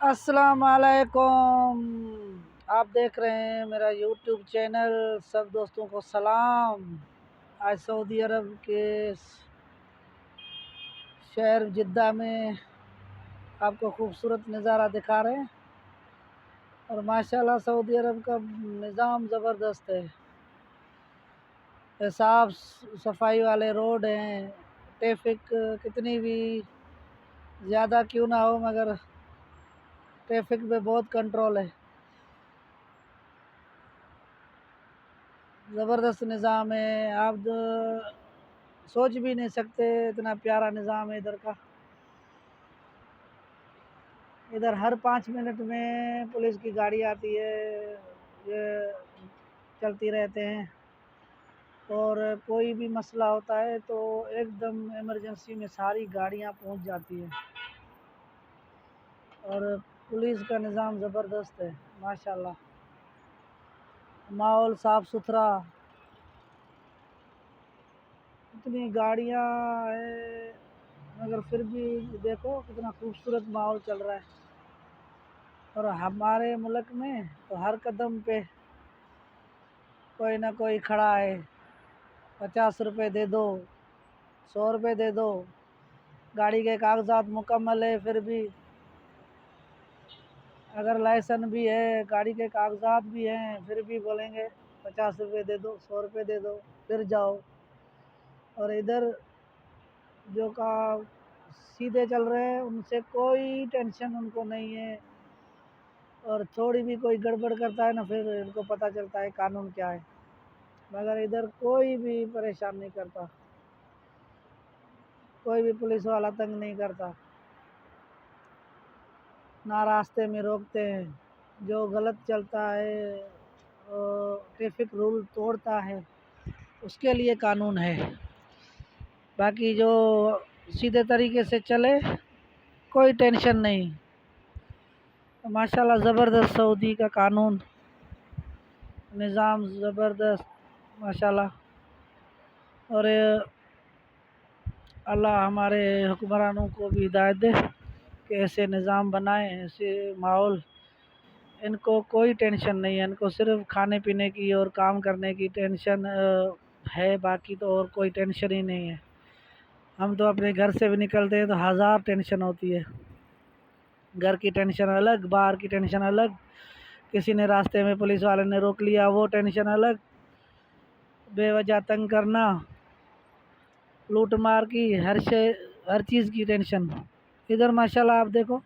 السلام علیکم، آپ دیکھ رہے ہیں میرا یوٹیوب چینل۔ سب دوستوں کو سلام۔ آج سعودی عرب کے شہر جدہ میں آپ کو خوبصورت نظارہ دکھا رہے ہیں، اور ماشاءاللہ سعودی عرب کا نظام زبردست ہے۔ صاف صفائی والے روڈ ہیں، ٹریفک کتنی بھی زیادہ کیوں نہ ہو مگر ٹریفک پہ بہت کنٹرول ہے۔ زبردست نظام ہے، آپ سوچ بھی نہیں سکتے اتنا پیارا نظام ہے ادھر کا۔ ادھر ہر 5 منٹ میں پولیس کی گاڑی آتی ہے، یہ چلتی رہتے ہیں، اور کوئی بھی مسئلہ ہوتا ہے تو ایک دم ایمرجنسی میں ساری گاڑیاں پہنچ جاتی ہیں، اور پولیس کا نظام زبردست ہے ماشاءاللہ۔ ماحول صاف ستھرا، اتنی گاڑیاں ہیں مگر پھر بھی دیکھو کتنا خوبصورت ماحول چل رہا ہے۔ اور ہمارے ملک میں تو ہر قدم پہ کوئی نہ کوئی کھڑا ہے، 50 روپے دے دو، 100 روپے دے دو، گاڑی کے کاغذات مکمل ہے پھر بھی، اگر لائسنس بھی ہے، گاڑی کے کاغذات بھی ہیں، پھر بھی بولیں گے 50 روپے دے دو، 100 روپے دے دو، پھر جاؤ۔ اور ادھر جو کا سیدھے چل رہے ہیں ان سے کوئی ٹینشن ان کو نہیں ہے، اور تھوڑی بھی کوئی گڑبڑ کرتا ہے نا پھر ان کو پتہ چلتا ہے قانون کیا ہے، مگر ادھر کوئی بھی پریشان نہیں کرتا، کوئی بھی پولیس والا تنگ نہیں کرتا، نہ راستے میں روکتے ہیں۔ جو غلط چلتا ہے ٹریفک رول توڑتا ہے اس کے لیے قانون ہے، باقی جو سیدھے طریقے سے چلے کوئی ٹینشن نہیں۔ ماشاءاللہ زبردست سعودی کا قانون نظام زبردست ماشاءاللہ، اور اللہ ہمارے حکمرانوں کو بھی ہدایت دے کہ ایسے نظام بنائیں، ایسے ماحول۔ ان کو کوئی ٹینشن نہیں ہے، ان کو صرف کھانے پینے کی اور کام کرنے کی ٹینشن ہے، باقی تو اور کوئی ٹینشن ہی نہیں ہے۔ ہم تو اپنے گھر سے بھی نکلتے ہیں تو 1000 ٹینشن ہوتی ہے، گھر کی ٹینشن الگ، باہر کی ٹینشن الگ، کسی نے راستے میں پولیس والے نے روک لیا وہ ٹینشن الگ، بے وجہ تنگ کرنا، لوٹ مار کی، ہر چیز کی ٹینشن۔ ادھر ماشاءاللہ آپ دیکھو